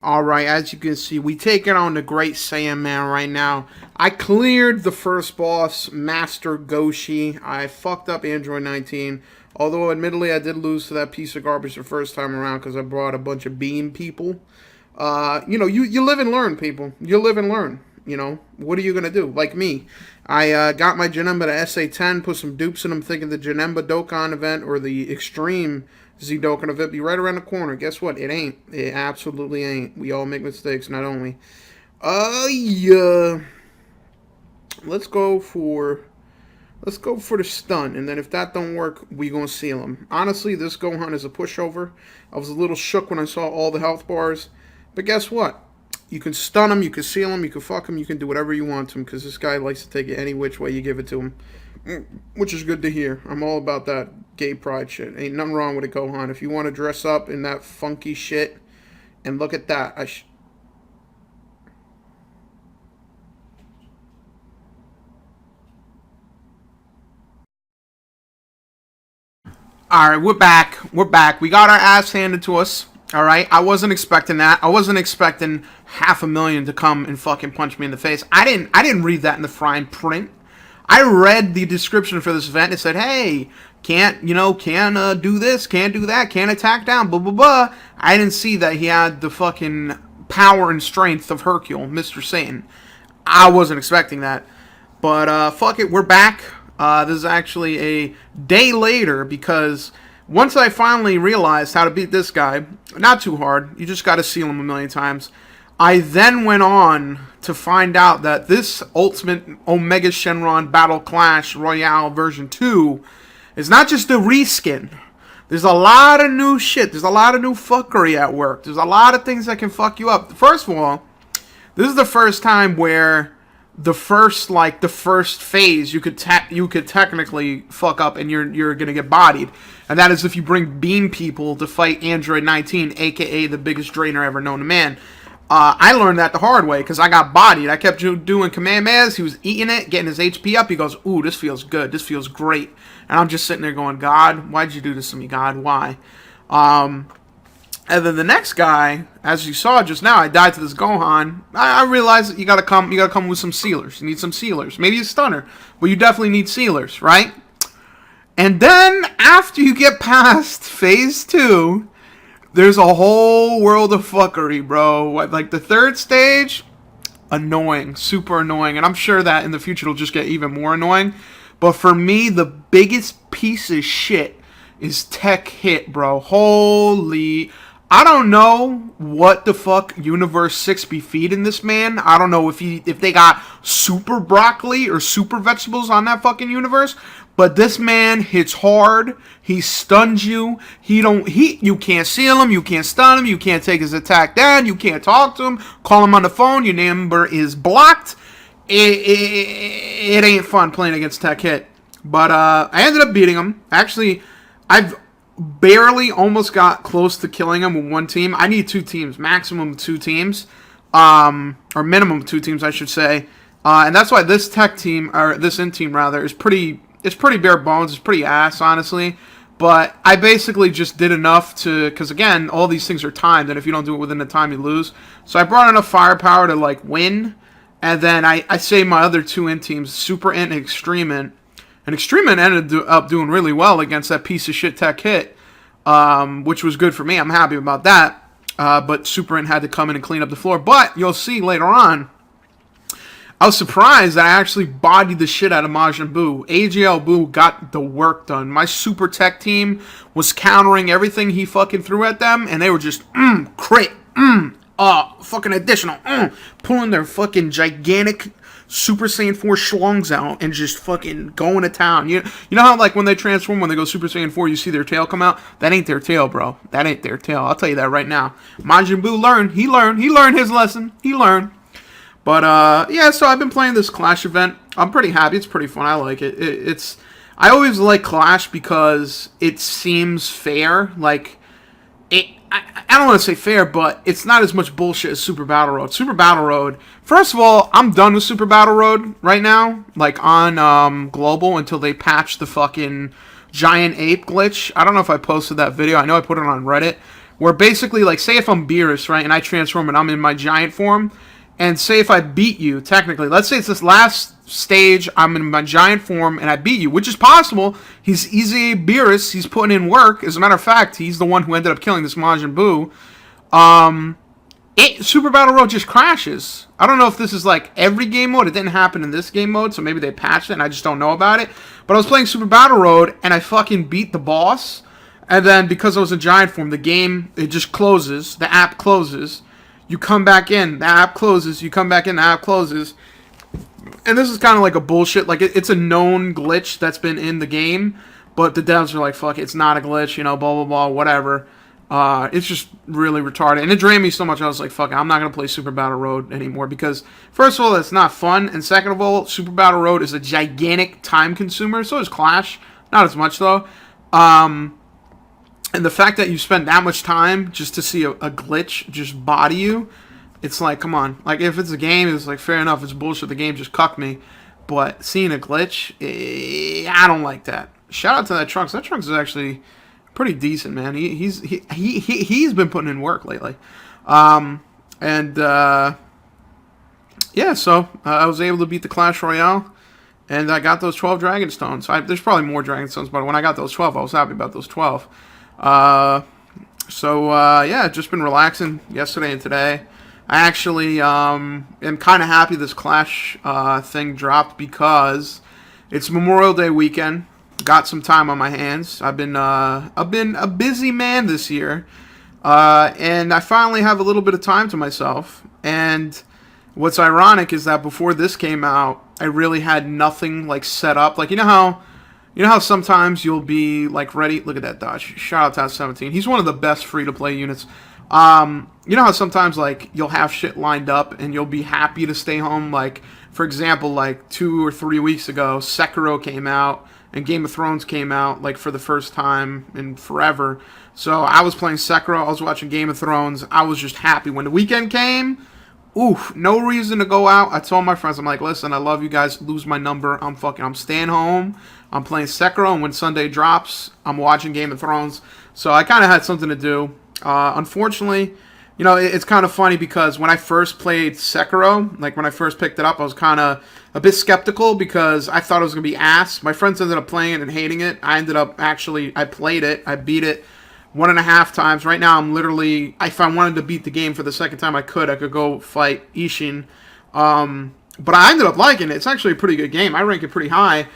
Alright, as you can see, we taking on the Great Saiyan Man right now. I cleared the first boss, Master Goshi. I fucked up Android 19. Although, admittedly, I did lose to that piece of garbage the first time around because I brought a bunch of beam people. You live and learn, people. You live and learn. What are you going to do? Like me. I got my Janemba to SA-10, put some dupes in them thinking the Janemba Dokkan event or the Extreme Z Dokkan event be right around the corner. Guess what? It ain't. It absolutely ain't. We all make mistakes, not only. Yeah. Let's go for the stun, and then if that don't work, we gonna seal him. Honestly, this Gohan is a pushover. I was a little shook when I saw all the health bars, but guess what? You can stun him, you can seal him, you can fuck him, you can do whatever you want to him, because this guy likes to take it any which way you give it to him. Which is good to hear. I'm all about that gay pride shit. Ain't nothing wrong with it, Gohan. If you want to dress up in that funky shit, and look at that. Alright, we're back. We're back. We got our ass handed to us. Alright, I wasn't expecting that. I wasn't expecting 500,000 to come and fucking punch me in the face. I didn't read that in the fine print. I read the description for this event. It said, hey, can't do this, can't do that, can't attack down, blah, blah, blah. I didn't see that he had the fucking power and strength of Hercule, Mr. Satan. I wasn't expecting that. But, fuck it, we're back. This is actually a day later because once I finally realized how to beat this guy, not too hard, you just gotta seal him a million times. I then went on to find out that this Ultimate Omega Shenron Battle Clash Royale version 2 is not just a reskin. There's a lot of new shit. There's a lot of new fuckery at work. There's a lot of things that can fuck you up. First of all, this is the first time where the first phase you could technically fuck up and you're gonna get bodied. And that is if you bring beam people to fight Android 19, aka the biggest drainer ever known to man. I learned that the hard way because I got bodied. I kept doing Kamehamehas. He was eating it, getting his HP up. He goes, ooh, this feels good. This feels great. And I'm just sitting there going, God, why'd you do this to me, God? Why? And then the next guy, as you saw just now, I died to this Gohan. I realized that you gotta come with some sealers. You need some sealers. Maybe a stunner, but you definitely need sealers, right? And then after you get past phase 2, there's a whole world of fuckery, bro. Like the third stage, annoying, super annoying. And I'm sure that in the future it'll just get even more annoying. But for me, the biggest piece of shit is TEQ hit, bro. Holy... I don't know what the fuck Universe 6 be feeding this man. I don't know if they got super broccoli or super vegetables on that fucking universe. But this man hits hard. He stuns you. You can't seal him. You can't stun him. You can't take his attack down. You can't talk to him. Call him on the phone. Your number is blocked. It ain't fun playing against TEQ hit. But I ended up beating him. Actually, I've barely almost got close to killing him with one team. I need 2 teams, maximum 2 teams, or minimum 2 teams, I should say. And that's why this TEQ team, or this in team rather, is pretty bare bones. It's pretty ass, honestly. But I basically just did enough to, because again, all these things are timed, and if you don't do it within the time, you lose. So I brought enough firepower to like win, and then I saved my other 2 in teams, Super Int and Extreme Int. And Extreme Int ended up doing really well against that piece of shit TEQ hit, which was good for me. I'm happy about that. But Super Int had to come in and clean up the floor. But you'll see later on, I was surprised that I actually bodied the shit out of Majin Buu. AGL Buu got the work done. My Super TEQ team was countering everything he fucking threw at them, and they were just, crit, fucking additional, pulling their fucking gigantic Super Saiyan 4 schlongs out and just fucking going to town. You know how like when they transform, when they go Super Saiyan 4, you see their tail come out? That ain't their tail, bro. That ain't their tail. I'll tell you that right now. Majin Buu learned. He learned his lesson. He learned. But, yeah, so I've been playing this Clash event. I'm pretty happy. It's pretty fun. I like it. I always like Clash because it seems fair. Like, I don't want to say fair, but it's not as much bullshit as Super Battle Road. Super Battle Road, first of all, I'm done with Super Battle Road right now, like on Global, until they patch the fucking giant ape glitch. I don't know if I posted that video. I know I put it on Reddit, where basically, like, say if I'm Beerus, right, and I transform and I'm in my giant form, and say if I beat you, technically, let's say it's this last stage, I'm in my giant form, and I beat you, which is possible. He's easy Beerus, he's putting in work. As a matter of fact, he's the one who ended up killing this Majin Buu. Super Battle Road just crashes. I don't know if this is like every game mode. It didn't happen in this game mode, so maybe they patched it and I just don't know about it. But I was playing Super Battle Road and I fucking beat the boss. And then because I was in giant form, the game, it just closes. The app closes. You come back in, the app closes. You come back in, the app closes. And this is kind of like a bullshit. Like, it's a known glitch that's been in the game. But the devs are like, fuck it, it's not a glitch, you know, blah, blah, blah, whatever. It's just really retarded. And it drained me so much, I was like, fuck it, I'm not going to play Super Battle Road anymore. Because, first of all, it's not fun. And second of all, Super Battle Road is a gigantic time consumer. So is Clash. Not as much, though. And the fact that you spend that much time just to see a glitch just body you, it's like, come on. Like, if it's a game, it's like, fair enough, it's bullshit. The game just cucked me. But seeing a glitch, I don't like that. Shout out to that Trunks. That Trunks is actually pretty decent, man. He's been putting in work lately. Yeah, so I was able to beat the Clash Royale, and I got those 12 Dragon Stones. There's probably more Dragon Stones, but when I got those 12, I was happy about those 12. Yeah, just been relaxing yesterday and today. I actually am kind of happy this Clash thing dropped because it's Memorial Day weekend. Got some time on my hands. I've been a busy man this year, and I finally have a little bit of time to myself. And what's ironic is that before this came out, I really had nothing like set up. Like, you know how sometimes you'll be like ready. Look at that dodge. Shout out to 17. He's one of the best free to play units. You know how sometimes like you'll have shit lined up and you'll be happy to stay home. Like, for example, like 2 or 3 weeks ago, Sekiro came out. And Game of Thrones came out, like, for the first time in forever. So I was playing Sekiro. I was watching Game of Thrones. I was just happy. When the weekend came, oof, no reason to go out. I told my friends, I'm like, listen, I love you guys. Lose my number. I'm staying home. I'm playing Sekiro. And when Sunday drops, I'm watching Game of Thrones. So I kind of had something to do. Unfortunately, you know, it's kind of funny because when I first played Sekiro, like when I first picked it up, I was kind of a bit skeptical because I thought it was going to be ass. My friends ended up playing it and hating it. I played it. I beat it 1.5 times. Right now, I'm literally, if I wanted to beat the game for the second time, I could go fight Ishin. But I ended up liking it. It's actually a pretty good game. I rank it pretty high.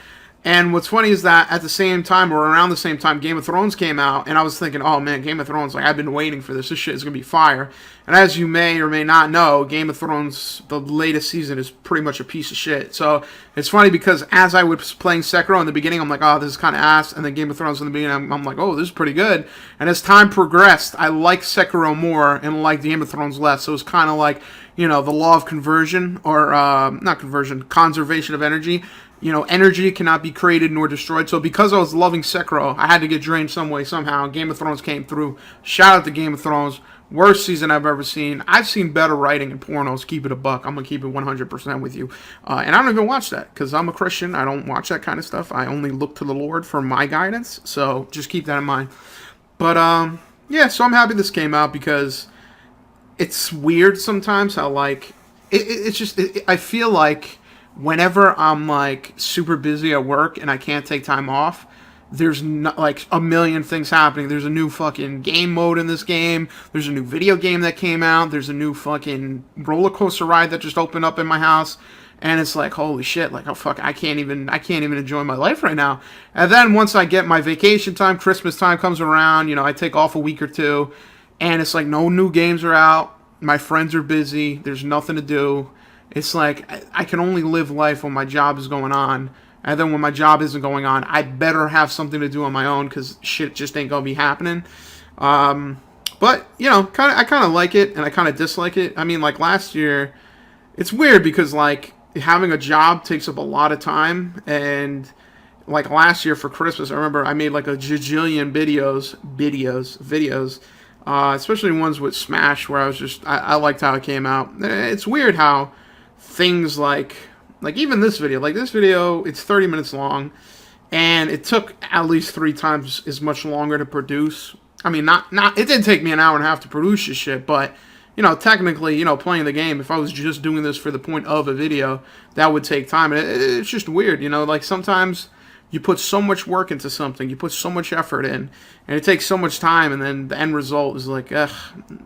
And what's funny is that at the same time, or around the same time, Game of Thrones came out, and I was thinking, oh man, Game of Thrones, like, I've been waiting for this. This shit is going to be fire. And as you may or may not know, Game of Thrones, the latest season, is pretty much a piece of shit. So it's funny because as I was playing Sekiro in the beginning, I'm like, oh, this is kind of ass. And then Game of Thrones in the beginning, I'm like, oh, this is pretty good. And as time progressed, I liked Sekiro more and liked Game of Thrones less. So it was kind of like, you know, the law of conversion, or not conversion, conservation of energy. You know, energy cannot be created nor destroyed. So because I was loving Sekiro, I had to get drained some way, somehow. Game of Thrones came through. Shout out to Game of Thrones. Worst season I've ever seen. I've seen better writing in pornos. Keep it a buck. I'm going to keep it 100% with you. And I don't even watch that because I'm a Christian. I don't watch that kind of stuff. I only look to the Lord for my guidance. So just keep that in mind. But, yeah, so I'm happy this came out because it's weird sometimes how, like, it's just, I feel like whenever I'm, like, super busy at work and I can't take time off, there's like a million things happening. There's a new fucking game mode in this game. There's a new video game that came out. There's a new fucking roller coaster ride that just opened up in my house. And it's like, holy shit, like, oh fuck, I can't even enjoy my life right now. And then once I get my vacation time, Christmas time comes around, you know, I take off a week or two, and it's like no new games are out. My friends are busy. There's nothing to do. It's like I can only live life when my job is going on. And then when my job isn't going on, I better have something to do on my own because shit just ain't going to be happening. But, you know, I kind of like it and I kind of dislike it. I mean, like last year, it's weird because, like, having a job takes up a lot of time. And, like, last year for Christmas, I remember I made like a jajillion videos, especially ones with Smash where I liked how it came out. It's weird how things like even this video, it's 30 minutes long, and it took at least 3 times as much longer to produce I mean, it didn't take me an hour and a half to produce this shit, but, technically, playing the game, if I was just doing this for the point of a video, that would take time. And it's just weird, like sometimes you put so much work into something, you put so much effort in, and it takes so much time, and then the end result is like,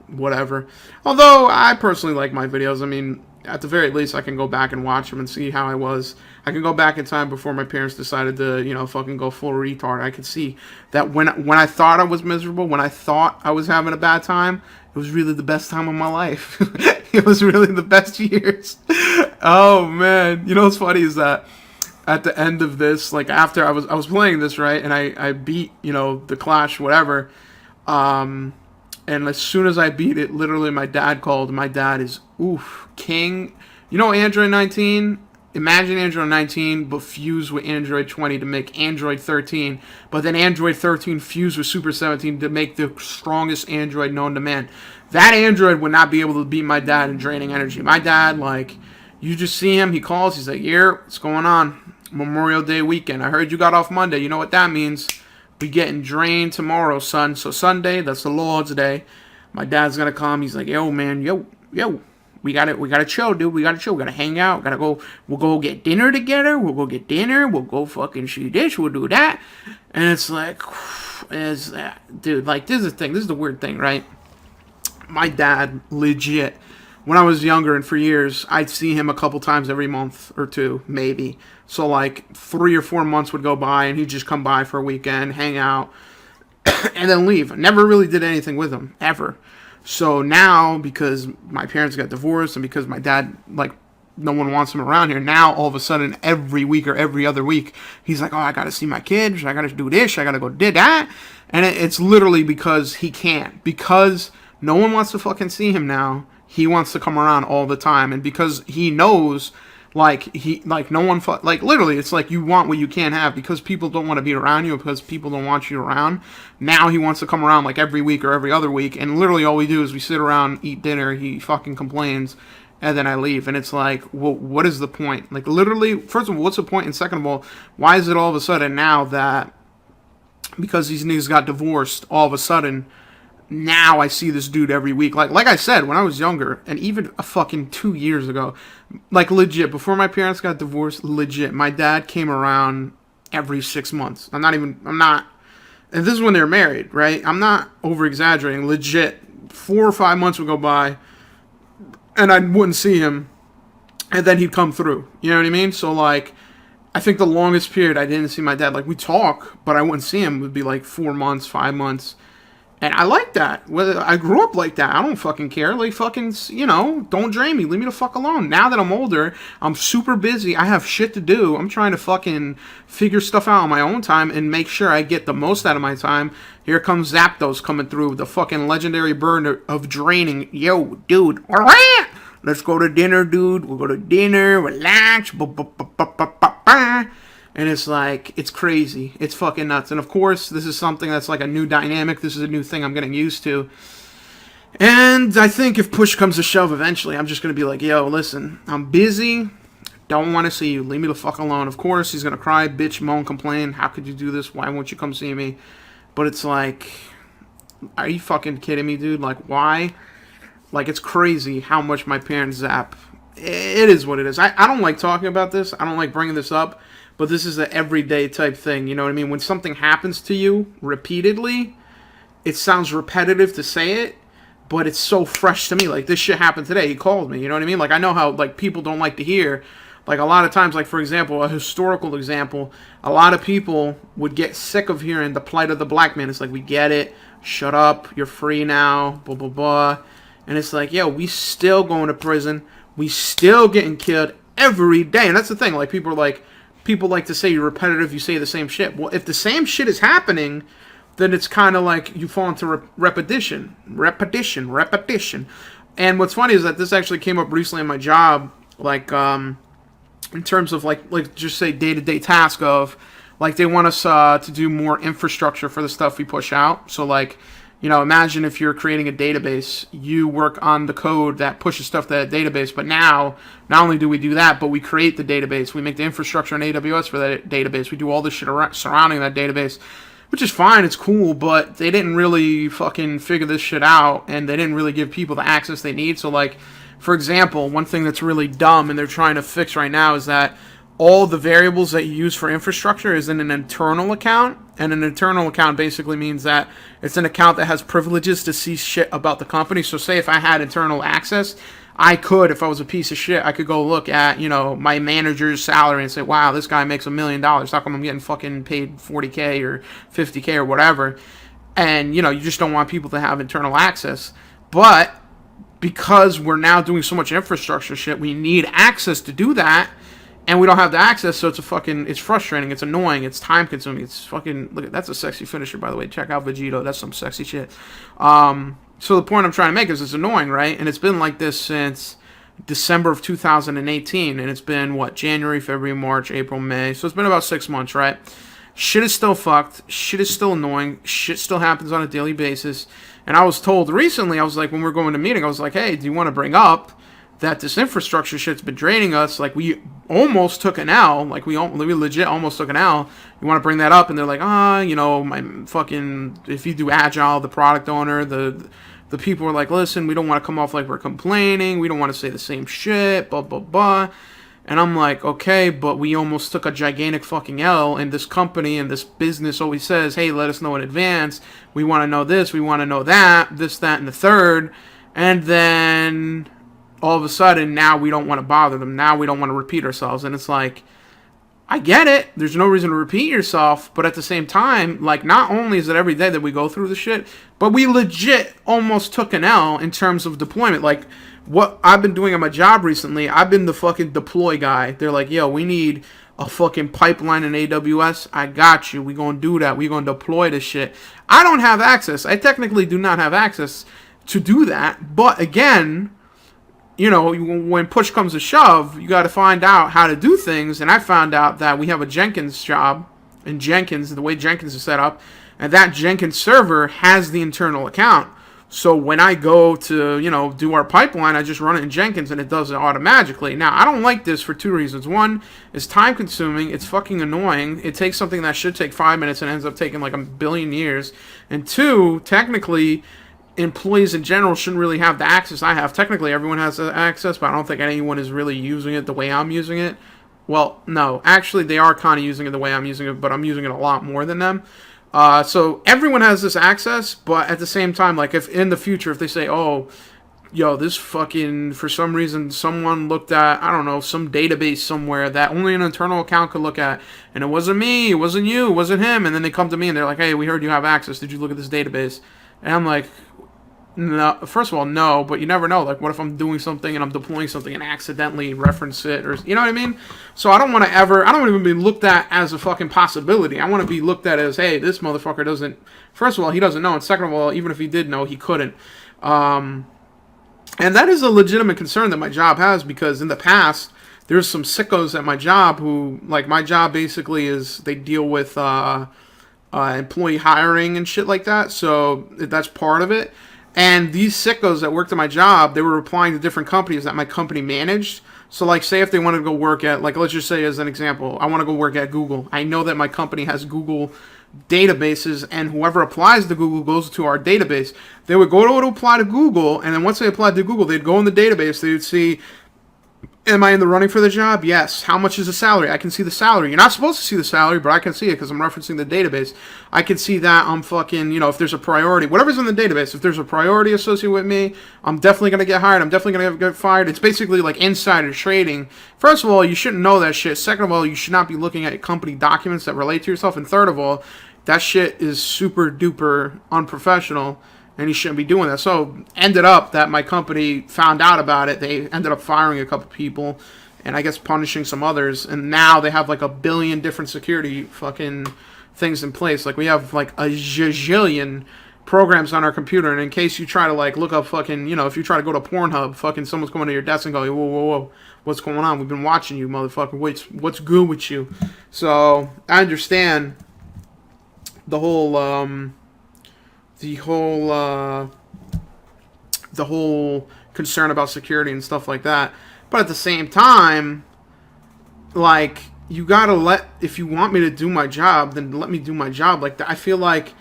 whatever. Although, I personally like my videos. I mean, at the very least, I can go back and watch them and see how I was. I can go back in time before my parents decided to, fucking go full retard. I could see that when I thought I was miserable, when I thought I was having a bad time, it was really the best time of my life. It was really the best years. Oh, man. What's funny is that at the end of this, like after I was playing this, right, and I beat, the Clash, whatever, and as soon as I beat it, literally my dad called. My dad is, king. Android 19? Imagine Android 19, but fused with Android 20 to make Android 13. But then Android 13 fused with Super 17 to make the strongest Android known to man. That Android would not be able to beat my dad in draining energy. My dad, like, you just see him, he calls, he's like, yeah, what's going on? Memorial Day weekend. I heard you got off Monday. You know what that means? We getting drained tomorrow, son. So Sunday, that's the Lord's Day. My dad's gonna come. He's like, yo, man, yo. We gotta chill, dude. We gotta chill. We gotta hang out. We'll go get dinner together. We'll go get dinner. We'll go fucking shoot this. We'll do that. And it's like, dude, like, this is the thing. This is the weird thing, right? My dad, legit, when I was younger and for years, I'd see him a couple times every month or two, maybe. So, like, 3 or 4 months would go by, and he'd just come by for a weekend, hang out, and then leave. Never really did anything with him, ever. So now, because my parents got divorced, and because my dad, like, no one wants him around here, now, all of a sudden, every week or every other week, he's like, oh, I gotta see my kids, I gotta do this, I gotta go do that. And it's literally because he can't. Because no one wants to fucking see him now. He wants to come around all the time, and because he knows, no one, literally, it's like you want what you can't have, because people don't want to be around you, because people don't want you around. Now he wants to come around, like, every week or every other week, and literally all we do is we sit around, eat dinner, he fucking complains, and then I leave, and it's like, well, what is the point? Like, literally, first of all, what's the point, and second of all, why is it all of a sudden now that, because these niggas got divorced, all of a sudden, now I see this dude every week. Like I said, when I was younger, and even a fucking 2 years ago, like, legit, before my parents got divorced, legit, my dad came around every 6 months. I'm not, and this is when they were married, right? I'm not over-exaggerating. Legit, 4 or 5 months would go by, and I wouldn't see him, and then he'd come through. You know what I mean? So, like, I think the longest period I didn't see my dad, like, we talk, but I wouldn't see him, would be like 4 months, 5 months. And I like that. I grew up like that. I don't fucking care. Like, fucking, don't drain me. Leave me the fuck alone. Now that I'm older, I'm super busy. I have shit to do. I'm trying to fucking figure stuff out on my own time and make sure I get the most out of my time. Here comes Zapdos coming through, the fucking legendary bird of draining. Yo, dude. Let's go to dinner, dude. We'll go to dinner. Relax. And it's like, it's crazy. It's fucking nuts. And of course, this is something that's like a new dynamic. This is a new thing I'm getting used to. And I think if push comes to shove eventually, I'm just going to be like, yo, listen, I'm busy. Don't want to see you. Leave me the fuck alone. Of course, he's going to cry, bitch, moan, complain. How could you do this? Why won't you come see me? But it's like, are you fucking kidding me, dude? Like, why? Like, it's crazy how much my parents zap. It is what it is. I don't like talking about this. I don't like bringing this up. But this is an everyday type thing, you know what I mean? When something happens to you repeatedly, it sounds repetitive to say it, but it's so fresh to me. Like, this shit happened today. He called me, you know what I mean? Like, I know how, like, people don't like to hear. Like, a lot of times, like, for example, a historical example, a lot of people would get sick of hearing the plight of the black man. It's like, we get it. Shut up. You're free now. Blah, blah, blah. And it's like, yo, we still going to prison. We still getting killed every day. And that's the thing. Like, people like to say you're repetitive, you say the same shit. Well, if the same shit is happening, then it's kind of like you fall into repetition. And what's funny is that this actually came up recently in my job, like, in terms of, like just say day-to-day task of, like, they want us to do more infrastructure for the stuff we push out. So, like, imagine if you're creating a database, you work on the code that pushes stuff to that database, but now, not only do we do that, but we create the database, we make the infrastructure in AWS for that database, we do all this shit surrounding that database, which is fine, it's cool, but they didn't really fucking figure this shit out, and they didn't really give people the access they need. So, like, for example, one thing that's really dumb and they're trying to fix right now is that all the variables that you use for infrastructure is in an internal account, and an internal account basically means that it's an account that has privileges to see shit about the company. So say if I had internal access, I could, if I was a piece of shit, I could go look at, my manager's salary and say, wow, this guy makes $1 million. How come I'm getting fucking paid $40K or $50K or whatever? And, you just don't want people to have internal access. But because we're now doing so much infrastructure shit, we need access to do that. And we don't have the access, so it's frustrating, it's annoying, it's time consuming, it's fucking, look, that's a sexy finisher, by the way. Check out Vegito, that's some sexy shit. So the point I'm trying to make is it's annoying, right? And it's been like this since December of 2018, and it's been, January, February, March, April, May, so it's been about 6 months, right? Shit is still fucked, shit is still annoying, shit still happens on a daily basis, and I was told recently, I was like, when we were going to a meeting, I was like, hey, do you want to bring up that this infrastructure shit's been draining us? Like, we almost took an L. Like, we legit almost took an L. You want to bring that up? And they're like, my fucking, if you do Agile, the product owner, the people are like, listen, we don't want to come off like we're complaining. We don't want to say the same shit, blah, blah, blah. And I'm like, okay, but we almost took a gigantic fucking L, and this company and this business always says, hey, let us know in advance. We want to know this. We want to know that, this, that, and the third. And then all of a sudden, now we don't want to bother them. Now we don't want to repeat ourselves. And it's like, I get it. There's no reason to repeat yourself. But at the same time, like, not only is it every day that we go through the shit, but we legit almost took an L in terms of deployment. Like, what I've been doing at my job recently, I've been the fucking deploy guy. They're like, yo, we need a fucking pipeline in AWS. I got you. We gonna do that. We gonna deploy this shit. I don't have access. I technically do not have access to do that. But again, when push comes to shove, you got to find out how to do things. And I found out that we have a Jenkins job, and Jenkins, the way Jenkins is set up, and that Jenkins server has the internal account. So when I go to, do our pipeline, I just run it in Jenkins, and it does it automatically. Now, I don't like this for two reasons. One, it's time consuming. It's fucking annoying. It takes something that should take 5 minutes and ends up taking like 1 billion years. And two, technically, employees in general shouldn't really have the access I have. Technically, everyone has access, but I don't think anyone is really using it the way I'm using it. Well, no. Actually, they are kind of using it the way I'm using it, but I'm using it a lot more than them. So everyone has this access, but at the same time, like, if in the future, if they say, oh, yo, this fucking, for some reason, someone looked at, I don't know, some database somewhere that only an internal account could look at, and it wasn't me, it wasn't you, it wasn't him, and then they come to me and they're like, hey, we heard you have access, did you look at this database? And I'm like, no, first of all, no, but you never know. Like, what if I'm doing something and I'm deploying something and accidentally reference it, or, you know what I mean? So I don't want to even be looked at as a fucking possibility. I want to be looked at as, hey, this motherfucker doesn't, first of all, he doesn't know, and second of all, even if he did know, he couldn't. And that is a legitimate concern that my job has, because in the past, there's some sickos at my job who, like, my job basically is, they deal with employee hiring and shit like that, so that's part of it. And these sickos that worked at my job, they were applying to different companies that my company managed. So, like, say if they wanted to go work at, like, let's just say as an example, I want to go work at Google. I know that my company has Google databases, and whoever applies to Google goes to our database. They would go to apply to Google, and then once they applied to Google, they'd go in the database, they would see, am I in the running for the job? Yes. How much is the salary? I can see the salary. You're not supposed to see the salary, but I can see it because I'm referencing the database. I can see that I'm fucking, if there's a priority, whatever's in the database, if there's a priority associated with me, I'm definitely going to get hired. I'm definitely going to get fired. It's basically like insider trading. First of all, you shouldn't know that shit. Second of all, you should not be looking at company documents that relate to yourself. And third of all, that shit is super duper unprofessional, and you shouldn't be doing that. So, ended up that my company found out about it. They ended up firing a couple people, and I guess punishing some others. And now they have like 1 billion different security fucking things in place. Like, we have like a zillion programs on our computer, and in case you try to like look up fucking, if you try to go to Pornhub, fucking someone's coming to your desk and go, whoa, whoa, whoa, what's going on? We've been watching you, motherfucker. What's good with you? So, I understand the whole concern about security and stuff like that. But at the same time, like, you gotta if you want me to do my job, then let me do my job. Like, I feel like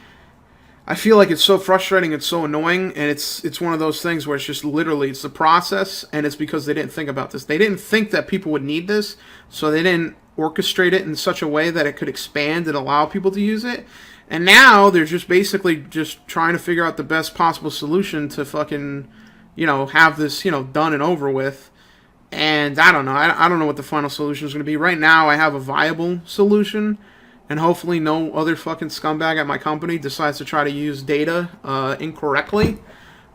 it's so frustrating, it's so annoying, and it's one of those things where it's just literally, it's the process, and it's because they didn't think about this. They didn't think that people would need this, so they didn't orchestrate it in such a way that it could expand and allow people to use it. And now they're just basically just trying to figure out the best possible solution to fucking, have this, done and over with. And I don't know. I don't know what the final solution is going to be. Right now, I have a viable solution, and hopefully no other fucking scumbag at my company decides to try to use data incorrectly,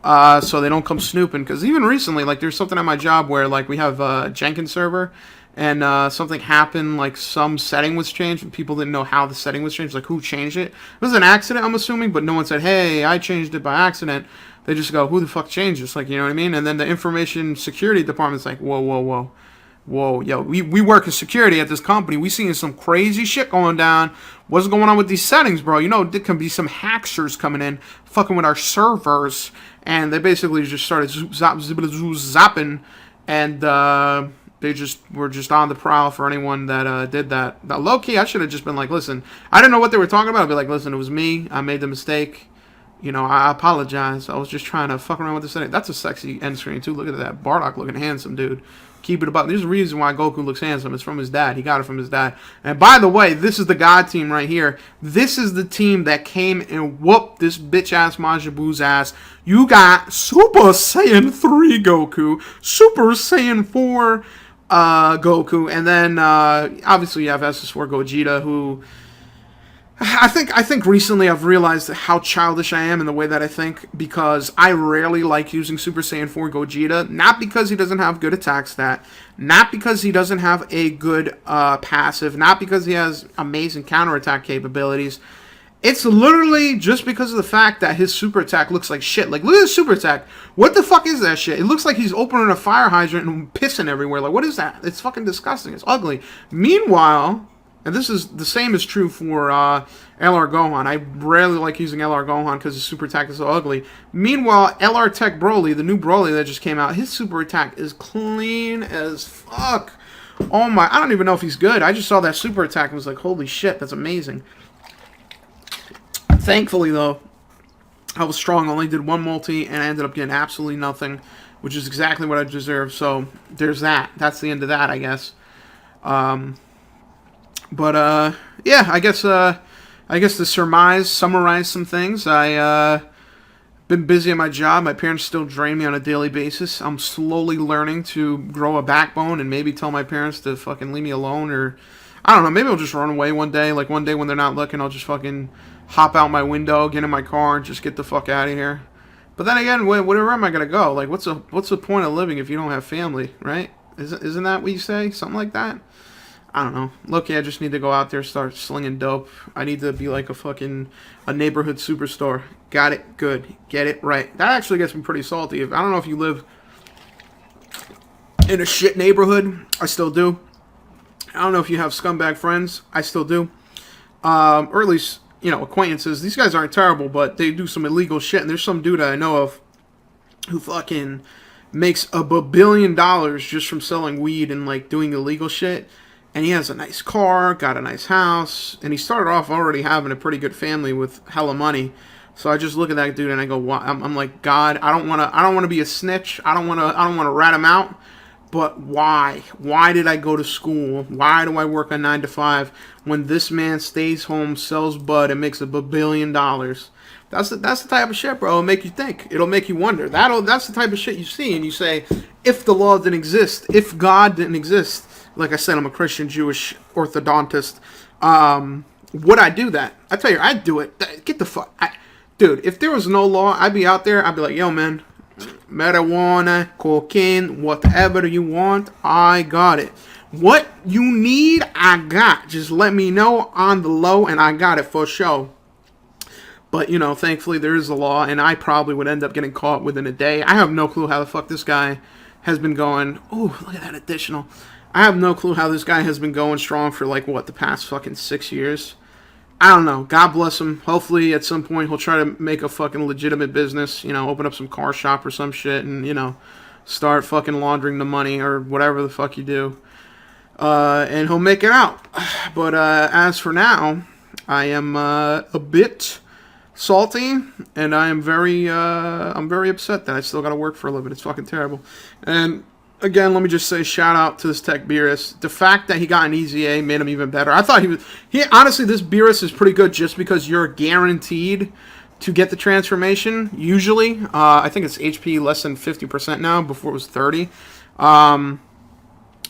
so they don't come snooping. Because even recently, like, there's something at my job where, like, we have a Jenkins server, and something happened, like, some setting was changed, and people didn't know how the setting was changed, like, who changed it. It was an accident, I'm assuming, but no one said, hey, I changed it by accident. They just go, who the fuck changed this? Like, you know what I mean? And then the information security department's like, whoa, yo, we work in security at this company. We seeing some crazy shit going down. What's going on with these settings, bro? There can be some hackers coming in, fucking with our servers. And they basically just started zapping, and they were just on the prowl for anyone that did that. Now, low-key, I should have just been like, listen, I didn't know what they were talking about. I'd be like, listen, it was me. I made the mistake. I apologize. I was just trying to fuck around with the setting. That's a sexy end screen, too. Look at that. Bardock looking handsome, dude. Keep it about. There's a reason why Goku looks handsome. It's from his dad. He got it from his dad. And by the way, this is the God team right here. This is the team that came and whooped this bitch-ass Majin Buu's ass. You got Super Saiyan 3 Goku, Super Saiyan 4 Goku, and then obviously you have SS4 Gogeta, who I think recently I've realized how childish I am in the way that I think, because I rarely like using Super Saiyan 4 Gogeta, not because he doesn't have good attack stat, not because he doesn't have a good passive, not because he has amazing counterattack capabilities. It's literally just because of the fact that his super attack looks like shit. Like, look at his super attack. What the fuck is that shit? It looks like he's opening a fire hydrant and pissing everywhere. Like, what is that? It's fucking disgusting. It's ugly. Meanwhile, and this is the same is true for LR Gohan. I rarely like using LR Gohan because his super attack is so ugly. Meanwhile, LR Tech Broly, the new Broly that just came out, his super attack is clean as fuck. Oh my, I don't even know if he's good. I just saw that super attack and was like, holy shit, that's amazing. Thankfully, though, I was strong. I only did one multi, and I ended up getting absolutely nothing, which is exactly what I deserve. So there's that. That's the end of that, I guess. Yeah, I guess to summarize some things, been busy at my job. My parents still drain me on a daily basis. I'm slowly learning to grow a backbone and maybe tell my parents to fucking leave me alone, or I don't know, maybe I'll just run away one day. Like, one day when they're not looking, I'll just fucking hop out my window, get in my car, and just get the fuck out of here. But then again, where am I gonna go? Like, what's the point of living if you don't have family, right? Isn't that what you say? Something like that? I don't know. Look, I just need to go out there, start slinging dope. I need to be like a neighborhood superstar. Got it? Good. Get it? Right. That actually gets me pretty salty. I don't know if you live in a shit neighborhood. I still do. I don't know if you have scumbag friends. I still do. Or at least, acquaintances. These guys aren't terrible, but they do some illegal shit. And there's some dude I know of who fucking makes $1 billion just from selling weed and, like, doing illegal shit. And he has a nice car, got a nice house, and he started off already having a pretty good family with hella money. So I just look at that dude and I go, I'm like, God, I don't want to be a snitch. I don't want to rat him out. But why? Why did I go to school? Why do I work a 9 to 5 when this man stays home, sells bud, and makes $1 billion? That's the type of shit, bro. It'll make you think. It'll make you wonder. That's the type of shit you see, and you say, if the law didn't exist, if God didn't exist. Like I said, I'm a Christian Jewish orthodontist. Would I do that? I tell you, I'd do it. Get the fuck, dude. If there was no law, I'd be out there. I'd be like, yo, man, marijuana, cocaine, whatever you want, I got it. What you need, I got. Just let me know on the low, and I got it for sure. But, thankfully there is a law, and I probably would end up getting caught within a day. I have no clue how the fuck this guy has been going. Oh, look at that additional. I have no clue how this guy has been going strong for, like, the past fucking 6 years. I don't know. God bless him. Hopefully, at some point, he'll try to make a fucking legitimate business, open up some car shop or some shit and, start fucking laundering the money or whatever the fuck you do. and he'll make it out. But as for now, I am a bit salty, and I'm very upset that I still got to work for a living. It's fucking terrible. And again, let me just say shout out to this Tech Beerus. The fact that he got an easy A made him even better. I thought he honestly, this Beerus is pretty good just because you're guaranteed to get the transformation. Usually, I think it's HP less than 50% now. Before it was 30. And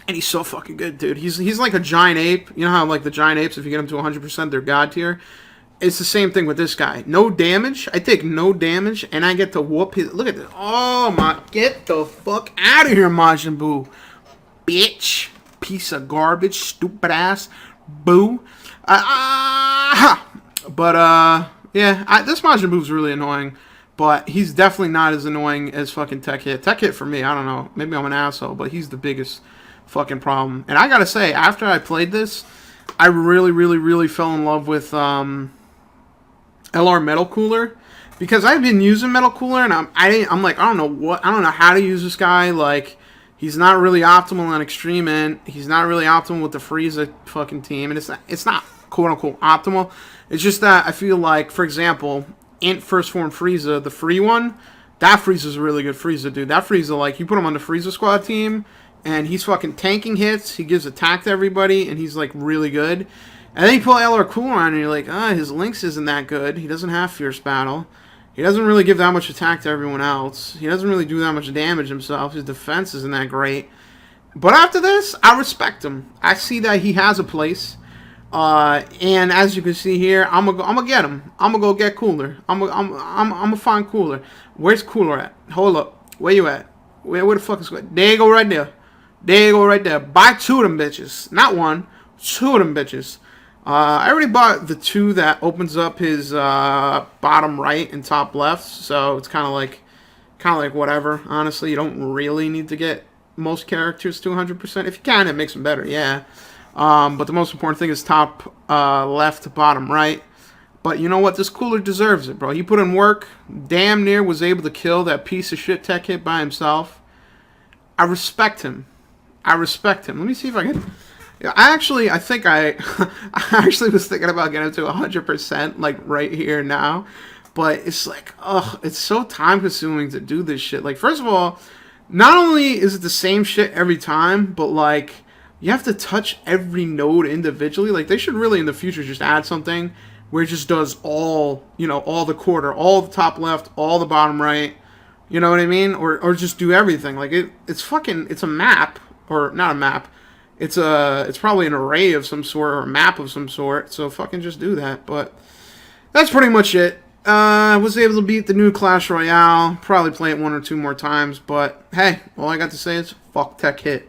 he's so fucking good, dude. He's like a giant ape. You know how like the giant apes, if you get them to 100%, they're god tier. It's the same thing with this guy. No damage. I take no damage, and I get to whoop his... Look at this. Oh, my... Get the fuck out of here, Majin Buu. Bitch. Piece of garbage. Stupid ass. Boo. Yeah. This Majin Buu's really annoying, but he's definitely not as annoying as fucking Tech Hit. Tech Hit, for me, I don't know. Maybe I'm an asshole, but he's the biggest fucking problem. And I gotta say, after I played this, I really, really, really fell in love with, LR Metal Cooler, because I've been using Metal Cooler and I'm like, I don't know how to use this guy. Like, he's not really optimal on Extreme Int. He's not really optimal with the Frieza fucking team, and it's not quote unquote optimal. It's just that I feel like, for example, Int First Form Frieza, the free one, that Frieza's a really good Frieza, dude. That Frieza, like, you put him on the Frieza squad team, and he's fucking tanking hits. He gives attack to everybody, and he's like really good. And then you put LR Cooler on, and you're like, his Lynx isn't that good. He doesn't have Fierce Battle. He doesn't really give that much attack to everyone else. He doesn't really do that much damage himself. His defense isn't that great. But after this, I respect him. I see that he has a place. And as you can see here, I'm gonna get him. I'm gonna go get Cooler. I'm gonna find Cooler. Where's Cooler at? Hold up. Where you at? Where the fuck is Cooler? There you go, right there. There you go, right there. Buy 2 of them bitches. Not 1. 2 of them bitches. I already bought the 2 that opens up his bottom right and top left, so it's kind of like whatever. Honestly, you don't really need to get most characters to 100%. If you can, it makes them better, yeah. But the most important thing is top left, bottom right. But you know what? This Cooler deserves it, bro. He put in work. Damn near was able to kill that piece of shit Tech Hit by himself. I respect him. I respect him. Let me see if I can... I think I actually was thinking about getting to 100%, like, right here now. But it's like, it's so time-consuming to do this shit. Like, first of all, not only is it the same shit every time, but, like, you have to touch every node individually. Like, they should really, in the future, just add something where it just does all, you know, all the quarter, all the top left, all the bottom right. You know what I mean? Or just do everything. Like, it's a map, or not a map. It's probably an array of some sort, or a map of some sort, so fucking just do that. But that's pretty much it. I was able to beat the new Clash Royale, probably play it 1 or 2 more times, but hey, all I got to say is fuck Tech Hit.